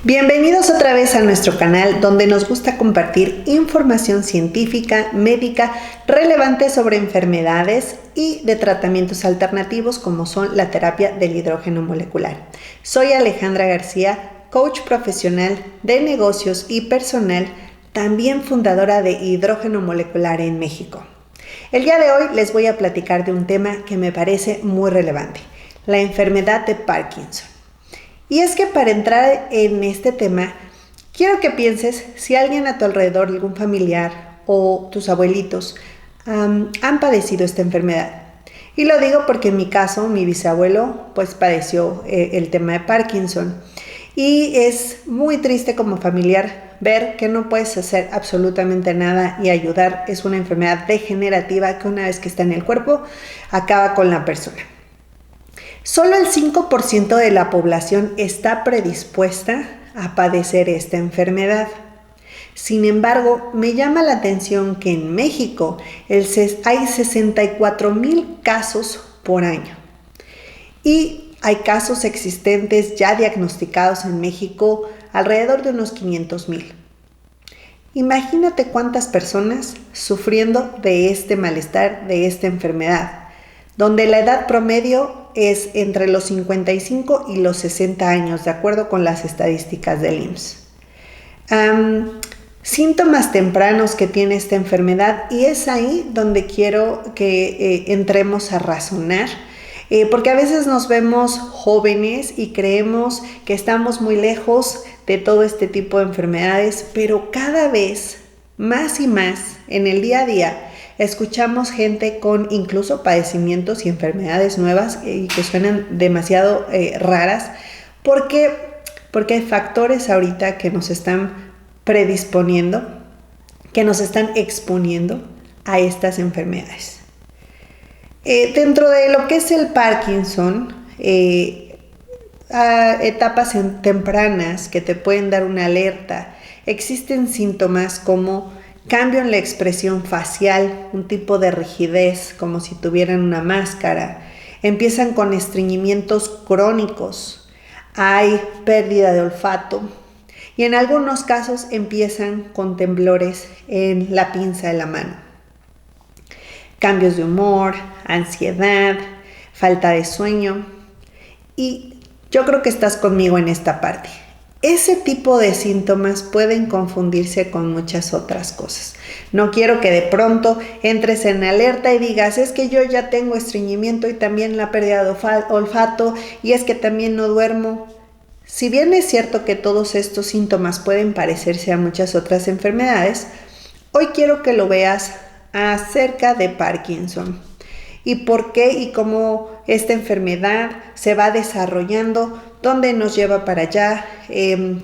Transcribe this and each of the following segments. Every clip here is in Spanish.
Bienvenidos otra vez a nuestro canal donde nos gusta compartir información científica, médica, relevante sobre enfermedades y de tratamientos alternativos como son la terapia del hidrógeno molecular. Soy Alejandra García, coach profesional de negocios y personal, también fundadora de Hidrógeno Molecular en México. El día de hoy les voy a platicar de un tema que me parece muy relevante, la enfermedad de Parkinson. Y es que para entrar en este tema, quiero que pienses si alguien a tu alrededor, algún familiar o tus abuelitos, han padecido esta enfermedad. Y lo digo porque en mi caso, mi bisabuelo pues padeció el tema de Parkinson. Y es muy triste como familiar ver que no puedes hacer absolutamente nada y ayudar. Es una enfermedad degenerativa que una vez que está en el cuerpo, acaba con la persona. Solo el 5% de la población está predispuesta a padecer esta enfermedad. Sin embargo, me llama la atención que en México hay 64,000 casos por año. Y hay casos existentes ya diagnosticados en México alrededor de unos 500,000. Imagínate cuántas personas sufriendo de este malestar, de esta enfermedad, donde la edad promedio es entre los 55 y los 60 años, de acuerdo con las estadísticas del IMSS. Síntomas tempranos que tiene esta enfermedad, y es ahí donde quiero que entremos a razonar, porque a veces nos vemos jóvenes y creemos que estamos muy lejos de todo este tipo de enfermedades, pero cada vez más y más en el día a día escuchamos gente con incluso padecimientos y enfermedades nuevas y que suenan demasiado raras porque hay factores ahorita que nos están predisponiendo, que nos están exponiendo a estas enfermedades. Dentro de lo que es el Parkinson, a etapas tempranas que te pueden dar una alerta, existen síntomas como cambio en la expresión facial, un tipo de rigidez, como si tuvieran una máscara. Empiezan con estreñimientos crónicos, hay pérdida de olfato y en algunos casos empiezan con temblores en la pinza de la mano. Cambios de humor, ansiedad, falta de sueño, y yo creo que estás conmigo en esta parte. Ese tipo de síntomas pueden confundirse con muchas otras cosas. No quiero que de pronto entres en alerta y digas, es que yo ya tengo estreñimiento y también la pérdida de olfato y es que también no duermo. Si bien es cierto que todos estos síntomas pueden parecerse a muchas otras enfermedades, hoy quiero que lo veas acerca de Parkinson y por qué y cómo esta enfermedad se va desarrollando, dónde nos lleva para allá,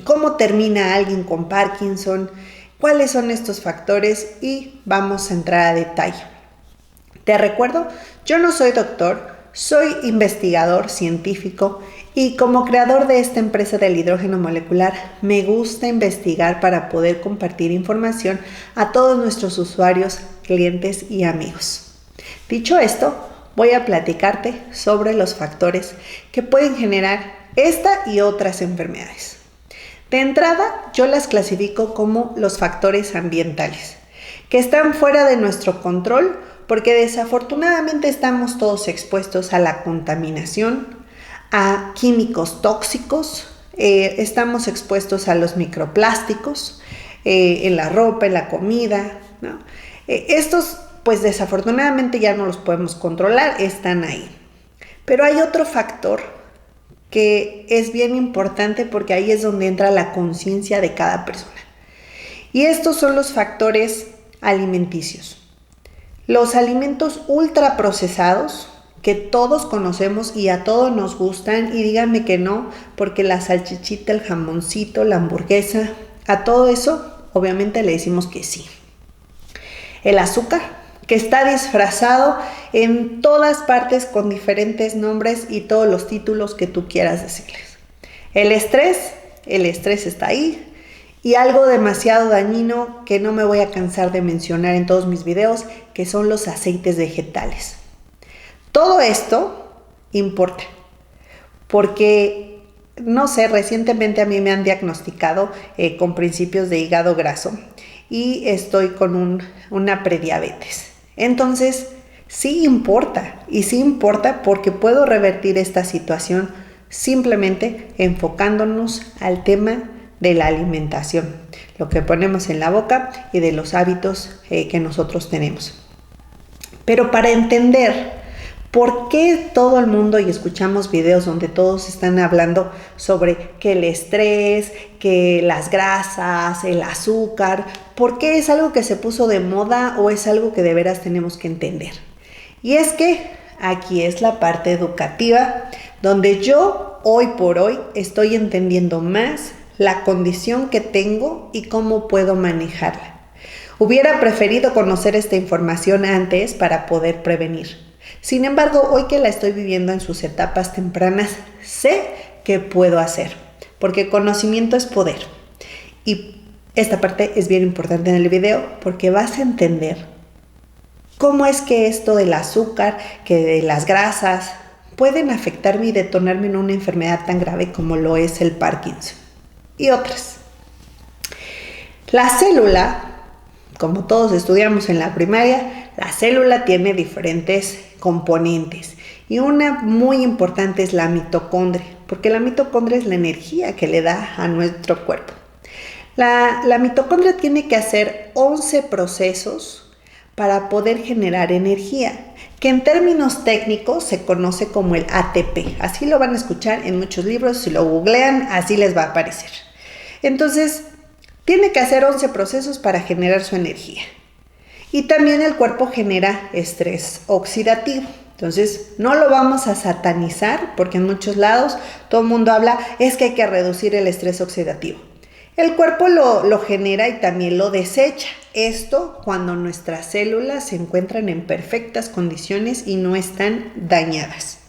cómo termina alguien con Parkinson, cuáles son estos factores, y vamos a entrar a detalle. Te recuerdo, yo no soy doctor, soy investigador científico y como creador de esta empresa del hidrógeno molecular, me gusta investigar para poder compartir información a todos nuestros usuarios, clientes y amigos. Dicho esto, voy a platicarte sobre los factores que pueden generar esta y otras enfermedades. De entrada, yo las clasifico como los factores ambientales, que están fuera de nuestro control porque desafortunadamente estamos todos expuestos a la contaminación, a químicos tóxicos, estamos expuestos a los microplásticos, en la ropa, en la comida, ¿no? Estos pues desafortunadamente ya no los podemos controlar, están ahí. Pero hay otro factor que es bien importante porque ahí es donde entra la conciencia de cada persona. Y estos son los factores alimenticios. Los alimentos ultraprocesados que todos conocemos y a todos nos gustan, y díganme que no, porque la salchichita, el jamoncito, la hamburguesa, a todo eso obviamente le decimos que sí. El azúcar, que está disfrazado en todas partes con diferentes nombres y todos los títulos que tú quieras decirles. El estrés está ahí, y algo demasiado dañino que no me voy a cansar de mencionar en todos mis videos, que son los aceites vegetales. Todo esto importa, porque no sé, recientemente a mí me han diagnosticado con principios de hígado graso y estoy con una prediabetes. Entonces, sí importa, y sí importa porque puedo revertir esta situación simplemente enfocándonos al tema de la alimentación, lo que ponemos en la boca y de los hábitos que nosotros tenemos. Pero para entender ¿por qué todo el mundo, y escuchamos videos donde todos están hablando sobre que el estrés, que las grasas, el azúcar, por qué es algo que se puso de moda o es algo que de veras tenemos que entender? Y es que aquí es la parte educativa donde yo hoy por hoy estoy entendiendo más la condición que tengo y cómo puedo manejarla. Hubiera preferido conocer esta información antes para poder prevenir. Sin embargo, hoy que la estoy viviendo en sus etapas tempranas, sé qué puedo hacer, porque conocimiento es poder. Y esta parte es bien importante en el video porque vas a entender cómo es que esto del azúcar, que de las grasas, pueden afectarme y detonarme en una enfermedad tan grave como lo es el Parkinson y otras. La célula, como todos estudiamos en la primaria, la célula tiene diferentes componentes y una muy importante es la mitocondria, porque la mitocondria es la energía que le da a nuestro cuerpo. La mitocondria tiene que hacer 11 procesos para poder generar energía, que en términos técnicos se conoce como el ATP. Así lo van a escuchar en muchos libros, si lo googlean, así les va a aparecer. Entonces, tiene que hacer 11 procesos para generar su energía. Y también el cuerpo genera estrés oxidativo. Entonces, no lo vamos a satanizar porque en muchos lados todo el mundo habla, es que hay que reducir el estrés oxidativo. El cuerpo lo genera y también lo desecha. Esto cuando nuestras células se encuentran en perfectas condiciones y no están dañadas.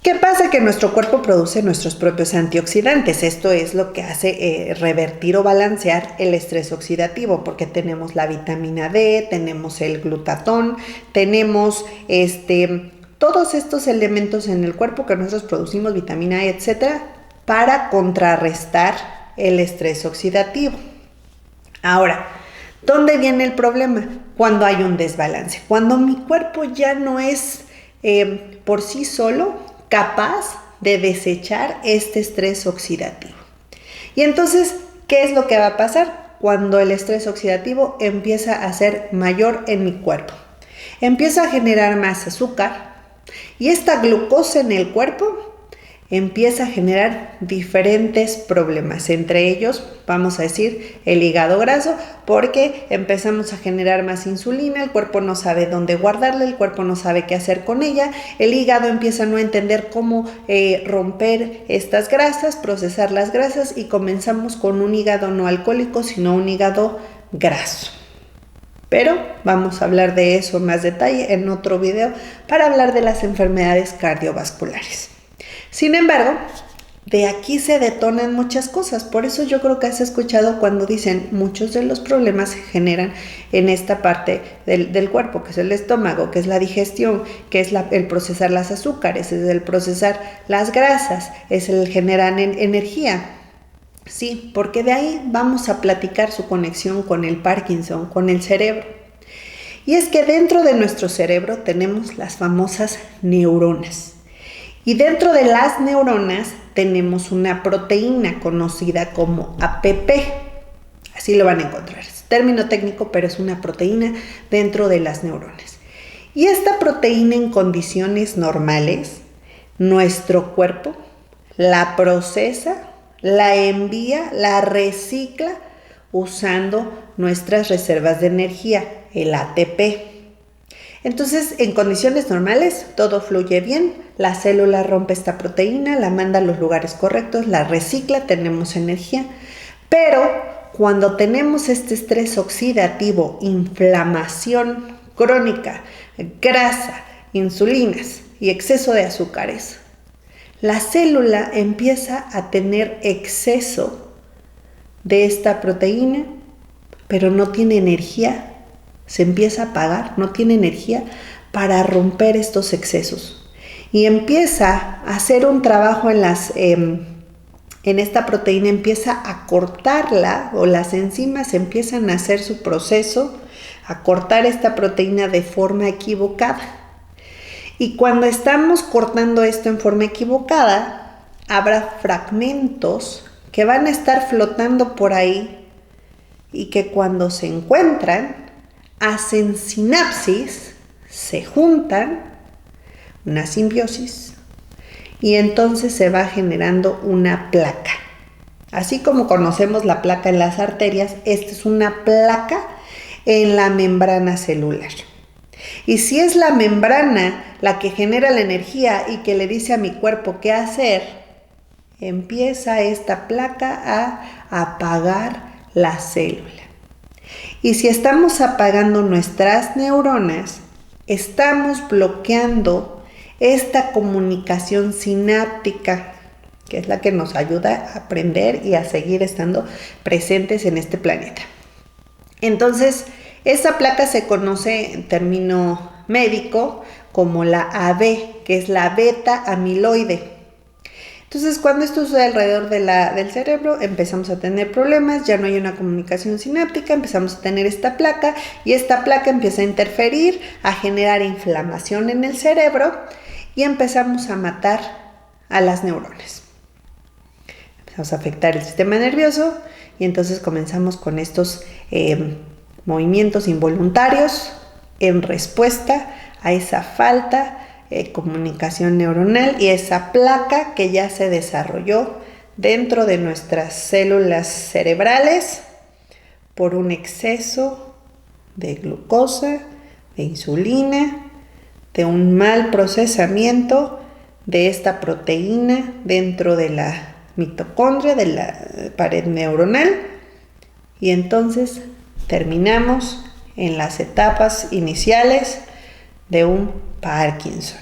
¿Qué pasa? Que nuestro cuerpo produce nuestros propios antioxidantes. Esto es lo que hace revertir o balancear el estrés oxidativo, porque tenemos la vitamina D, tenemos el glutatón, tenemos todos estos elementos en el cuerpo que nosotros producimos, vitamina E, etcétera, para contrarrestar el estrés oxidativo. Ahora, ¿dónde viene el problema? Cuando hay un desbalance, cuando mi cuerpo ya no es por sí solo capaz de desechar este estrés oxidativo. Y entonces, ¿qué es lo que va a pasar cuando el estrés oxidativo empieza a ser mayor en mi cuerpo? Empieza a generar más azúcar y esta glucosa en el cuerpo empieza a generar diferentes problemas, entre ellos vamos a decir el hígado graso, porque empezamos a generar más insulina, el cuerpo no sabe dónde guardarla, el cuerpo no sabe qué hacer con ella, el hígado empieza a no entender cómo romper estas grasas, procesar las grasas y comenzamos con un hígado no alcohólico, sino un hígado graso. Pero vamos a hablar de eso en más detalle en otro video para hablar de las enfermedades cardiovasculares. Sin embargo, de aquí se detonan muchas cosas. Por eso yo creo que has escuchado cuando dicen muchos de los problemas se generan en esta parte del cuerpo, que es el estómago, que es la digestión, que es el procesar las azúcares, es el procesar las grasas, es el generar energía. Sí, porque de ahí vamos a platicar su conexión con el Parkinson, con el cerebro. Y es que dentro de nuestro cerebro tenemos las famosas neuronas. Y dentro de las neuronas tenemos una proteína conocida como APP. Así lo van a encontrar. Es término técnico, pero es una proteína dentro de las neuronas. Y esta proteína en condiciones normales, nuestro cuerpo la procesa, la envía, la recicla usando nuestras reservas de energía, el ATP. Entonces, en condiciones normales, todo fluye bien, la célula rompe esta proteína, la manda a los lugares correctos, la recicla, tenemos energía. Pero cuando tenemos este estrés oxidativo, inflamación crónica, grasa, insulinas y exceso de azúcares, la célula empieza a tener exceso de esta proteína, pero no tiene energía. Se empieza a apagar, no tiene energía para romper estos excesos. y empieza a hacer un trabajo en esta proteína, empieza a cortarla, o las enzimas empiezan a hacer su proceso, a cortar esta proteína de forma equivocada. Y cuando estamos cortando esto en forma equivocada, habrá fragmentos que van a estar flotando por ahí y que cuando se encuentran, hacen sinapsis, se juntan, una simbiosis, y entonces se va generando una placa. Así como conocemos la placa en las arterias, esta es una placa en la membrana celular. Y si es la membrana la que genera la energía y que le dice a mi cuerpo qué hacer, empieza esta placa a apagar la célula. Y si estamos apagando nuestras neuronas, estamos bloqueando esta comunicación sináptica, que es la que nos ayuda a aprender y a seguir estando presentes en este planeta. Entonces, esta placa se conoce en término médico como la AB, que es la beta amiloide. Entonces, cuando esto sucede alrededor del cerebro, empezamos a tener problemas, ya no hay una comunicación sináptica, empezamos a tener esta placa y esta placa empieza a interferir, a generar inflamación en el cerebro y empezamos a matar a las neuronas. Empezamos a afectar el sistema nervioso y entonces comenzamos con estos movimientos involuntarios en respuesta a esa falta comunicación neuronal y esa placa que ya se desarrolló dentro de nuestras células cerebrales por un exceso de glucosa, de insulina, de un mal procesamiento de esta proteína dentro de la mitocondria, de la pared neuronal, y entonces terminamos en las etapas iniciales de un Parkinson.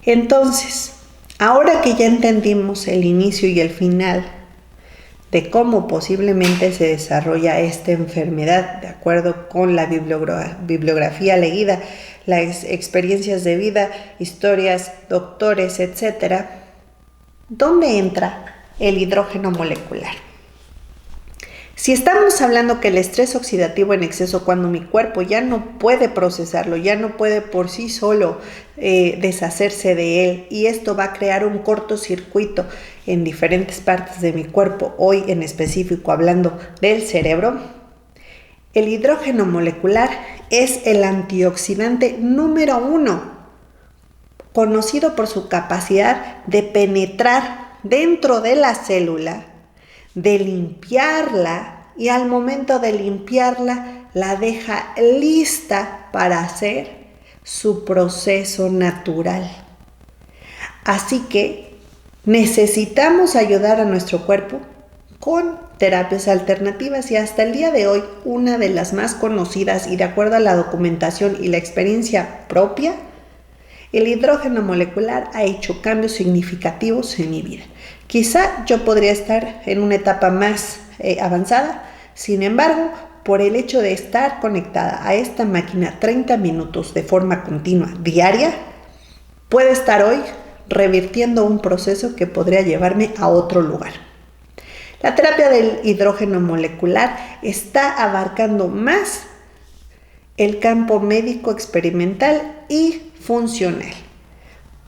Entonces, ahora que ya entendimos el inicio y el final de cómo posiblemente se desarrolla esta enfermedad, de acuerdo con la bibliografía leída, las experiencias de vida, historias, doctores, etc., ¿dónde entra el hidrógeno molecular? Si estamos hablando que el estrés oxidativo en exceso, cuando mi cuerpo ya no puede procesarlo, ya no puede por sí solo deshacerse de él, y esto va a crear un cortocircuito en diferentes partes de mi cuerpo, hoy en específico hablando del cerebro, el hidrógeno molecular es el antioxidante número 1, conocido por su capacidad de penetrar dentro de la célula, de limpiarla, y al momento de limpiarla la deja lista para hacer su proceso natural. Así que necesitamos ayudar a nuestro cuerpo con terapias alternativas, y hasta el día de hoy una de las más conocidas, y de acuerdo a la documentación y la experiencia propia, el hidrógeno molecular ha hecho cambios significativos en mi vida. Quizá yo podría estar en una etapa más avanzada, sin embargo, por el hecho de estar conectada a esta máquina 30 minutos de forma continua, diaria, puedo estar hoy revirtiendo un proceso que podría llevarme a otro lugar. La terapia del hidrógeno molecular está abarcando más el campo médico, experimental y funcional,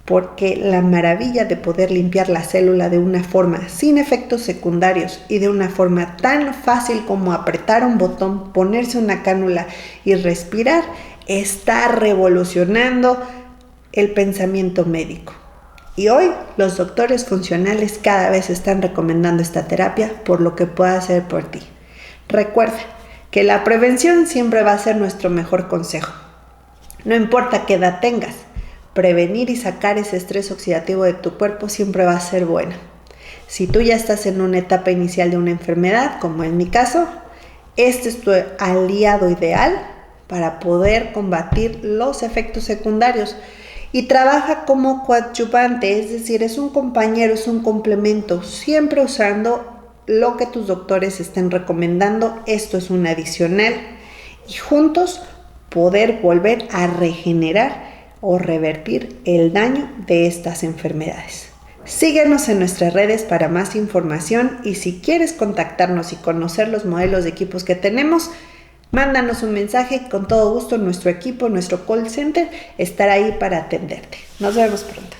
porque la maravilla de poder limpiar la célula de una forma sin efectos secundarios y de una forma tan fácil como apretar un botón, ponerse una cánula y respirar, está revolucionando el pensamiento médico. Y hoy los doctores funcionales cada vez están recomendando esta terapia por lo que pueda hacer por ti. Recuerda que la prevención siempre va a ser nuestro mejor consejo. No importa qué edad tengas, prevenir y sacar ese estrés oxidativo de tu cuerpo siempre va a ser bueno. Si tú ya estás en una etapa inicial de una enfermedad, como en mi caso, este es tu aliado ideal para poder combatir los efectos secundarios. Y trabaja como coadyuvante, es decir, es un compañero, es un complemento, siempre usando lo que tus doctores estén recomendando. Esto es un adicional y juntos poder volver a regenerar o revertir el daño de estas enfermedades. Síguenos en nuestras redes para más información y si quieres contactarnos y conocer los modelos de equipos que tenemos, mándanos un mensaje, con todo gusto nuestro equipo, nuestro call center estará ahí para atenderte. Nos vemos pronto.